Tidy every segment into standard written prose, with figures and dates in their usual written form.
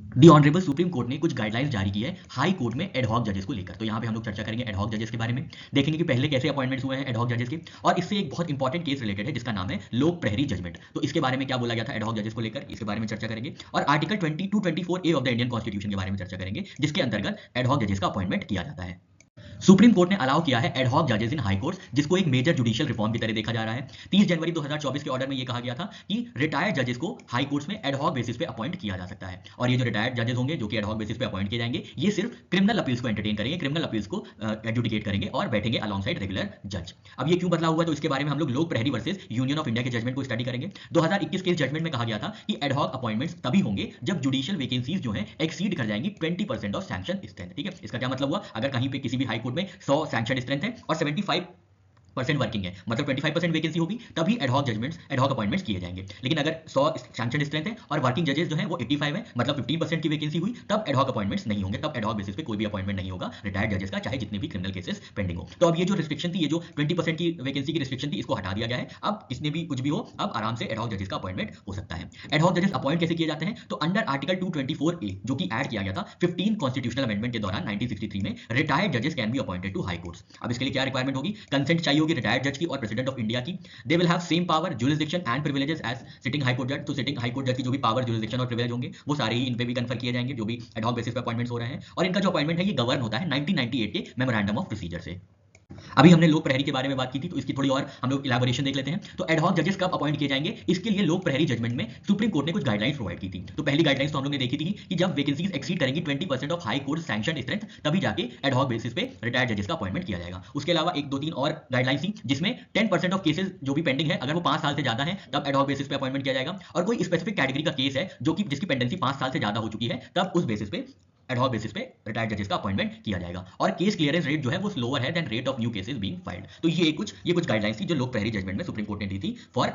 The honourable supreme court ने कुछ guidelines जारी की है हाई कोर्ट में एडहॉक जजेस को लेकर। तो यहाँ पे हम लोग चर्चा करेंगे एडहॉक जजेस के बारे में, देखेंगे कि पहले कैसे अपॉइंटमेंट्स हुए हैं एडहॉक जजेस के, और इससे एक बहुत इंपॉर्टेंट केस रिलेटेड है जिसका नाम है लोक प्रहरी जजमेंट। तो इसके बारे में क्या बोला गया था एडहॉक जजेस को लेकर, इसके बारे में चर्चा करेंगे। और article 22-24 A of the Indian constitution के बारे में चर्चा करेंगे, जिसके अंतर्गत एडहॉक जजेस का अपॉइंटमेंट किया जाता है। सुप्रीम कोर्ट ने अलाउ किया है एडहॉक जजेस इन हाई कोर्ट्स, जिसको एक मेजर जुडिशियल रिफॉर्म की तरह देखा जा रहा है। 30 जनवरी 2024 के ऑर्डर में यह कहा गया था कि रिटायर्ड जजेस को हाई कोर्ट्स में एडहॉक बेसिस पे अपॉइंट किया जा सकता है। और ये जो रिटायर्ड जजेस होंगे जो कि एडहॉक बेसिस पे अपॉइंट किए जाएंगे, ये सिर्फ क्रिमिनल अपील्स को एंटरटेन करेंगे, क्रिमिनल अपील्स को एडजुडिकेट करेंगे और बैठेंगे अलॉन्ग साइड रेगुलर जज। अब ये क्यों बदलाव हुआ, तो इसके बारे में हम लोग लोक प्रहरी वर्सेस यूनियन ऑफ इंडिया के जजमेंट को स्टडी करेंगे। 2021 के जजमेंट में कहा गया था कि एडहॉक अपॉइंटमेंट्स तभी होंगे जब जुडिशियल वैकेंसीज जो है एक्सीड कर जाएंगी 20% ऑफ सैंक्शन स्ट्रेंथ। ठीक है, इसका क्या मतलब हुआ, अगर कहीं पे किसी भी हाई कोर्ट में 100 सैंक्शन स्ट्रेंथ है और 75% वर्किंग है, मतलब 25% वैकेंसी होगी, तभी एडहॉक जजमेंट्स एडहॉक अपॉइंटमेंट्स किए जाएंगे। लेकिन अगर 100 सैंक्शन स्ट्रेंथ है और वर्किंग जजेस जो है वो 85 है, मतलब 15% की वैकेंसी हुई, तब एडहॉक अपॉइंटमेंट्स नहीं होंगे, तब एडहॉक बेसिस पे कोई भी अपॉइंटमेंट नहीं होगा रिटायर्ड जजेस का, चाहे जितने भी क्रिमिनल केसेस पेंडिंग हो। तो अब ये जो रिस्ट्रिक्शन थी, ये जो 20% की वैकेंसी की रिस्ट्रिक्शन थी, इसको हटा दिया गया है। अब इसमें भी कुछ भी हो, अब आराम से एडहॉक जजेस का अपॉइंटमेंट हो सकता है। एडहॉक जजेस अपॉइंट कैसे किए जाते हैं, तो अंडर आर्टिकल 224 ए जो कि ऐड किया गया था 15 कॉन्स्टिट्यूशनल अमेंडमेंट के दौरान 1963 में, रिटायर्ड जजेस can be appointed to high courts. अब इसके लिए क्या रिक्वायरमेंट होगी, कंसेंट चाहिए होगी रिटायर्ड जज की और प्रेसिडेंट ऑफ इंडिया की। They will have same power, jurisdiction and privileges as sitting high court जज। तो सिटिंग हाई कोर्ट जज की जो भी पावर, जुरिसडिक्शन और प्रिविलेज होंगे, वो सारे ही इन पे भी कन्फर किए जाएंगे जो भी एडहॉक बेसिस पे अपॉइंटमेंट्स हो रहे हैं। और इनका जो अपॉइंटमेंट है ये गवर्न होता है 1998 के मेमोरेंडम ऑफ प्रोसीजर से। अभी हमने लोक प्रहरी के बारे में बात की थी, तो इसकी थोड़ी और हम लोग इलैबोरेशन देख लेते हैं। तो एडहॉक जजेस कब अपॉइंट किए जाएंगे, इसके लिए लोक प्रहरी जजमेंट में सुप्रीम कोर्ट ने कुछ गाइडलाइंस प्रोवाइड की थी। तो पहली गाइडलाइंस तो हम लोग ने देखी थी कि जब वैकेंसीज एक्सीड करेंगी 20% of high court sanction strength, तभी जाके एडहॉक बेसिस पे रिटायर्ड जजेस का अपॉइंटमेंट किया जाएगा। उसके अलावा एक दो तीन और गाइडलाइंस थी जिसमें 10% ऑफ केसेस जो भी पेंडिंग है, अगर वो 5 साल से ज्यादा है, तब एडहॉक बेसिस पे अपॉइंटमेंट किया जाएगा। और कोई स्पेसिफिक कैटेगरी का केस है जो कि जिसकी पेंडेंसी 5 साल से ज्यादा हो चुकी है, तब उस बेसिस पे एडहॉक बेसिस पे रिटायर्ड जजेस का अपॉइंटमेंट किया जाएगा। और केस क्लियरेंस रेट जो है वो स्लोअर है than rate of new cases being filed. तो ये कुछ गाइडलाइंस थी जो लोक प्रहरी जजमेंट में सुप्रीम कोर्ट ने दी थी फॉर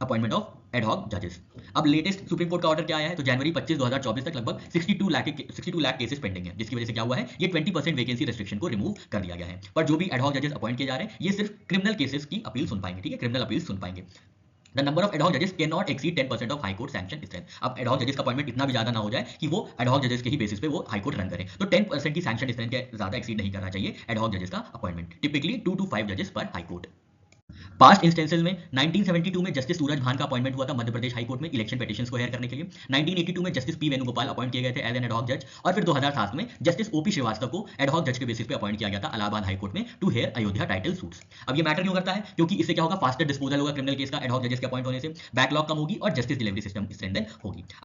अपॉइंटमेंट ऑफ एडहॉक जजेस। अब लेटेस्ट सुप्रीम कोर्ट का ऑर्डर क्या आया है, तो जनवरी 25 2024 तक लगभग 62 लाख केसेस पेंडिंग है, जिसकी वजह से क्या हुआ है, ये 20% वैकेंसी रेस्ट्रिक्शन को रिमूव कर दिया गया है। पर जो भी एडहॉक जजेस अपॉइंट किए जा रहे हैं, ये सिर्फ क्रिमिनल केसेस की अपील सुन पाएंगे। ठीक है, क्रिमिनल अपील सुन पाएंगे। द नंबर ऑफ एडहॉक जजेस can not exceed 10% of high court sanction strength. अब एडहॉक जजेस का अपॉइंटमेंट इतना भी ज्यादा ना हो जाए कि वो एडहॉक जजेस के ही बेसिस पे वो हाई कोर्ट रन करें। तो 10% की सैंक्शन स्ट्रेंथ के ज्यादा एक्सीड नहीं करना चाहिए एडहॉक जजेस का अपॉइंटमेंट, टिपिकली 2 to 5 जजेस पर हाई कोर्ट। पास्ट इंस्टेंसेस में 1972 में जस्टिस सूरज भान का अपॉइंटमेंट हुआ था मध्य प्रदेश हाई कोर्ट में इलेक्शन पिटीशंस को हेयर करने के लिए। 1982 में जस्टिस पी वेणुगोपाल अपॉइंट किए गए थे एज एन एडहॉक जज। और फिर 2007 में जस्टिस ओपी श्रीवास्तव को एडहॉक जज के बेसिस पे अपॉइंट किया गया था इलाहाबाद हाई कोर्ट में to hear Ayodhya title suits. अब ये मैटर क्यों करता है, क्योंकि इससे क्या होगा, फास्टर डिस्पोजल होगा क्रिमिनल केस का एडहॉक जजेस के अपॉइंट होने से, बैकलॉग कम होगी और जस्टिस डिलीवरी सिस्टम स्ट्रेंथन होगी।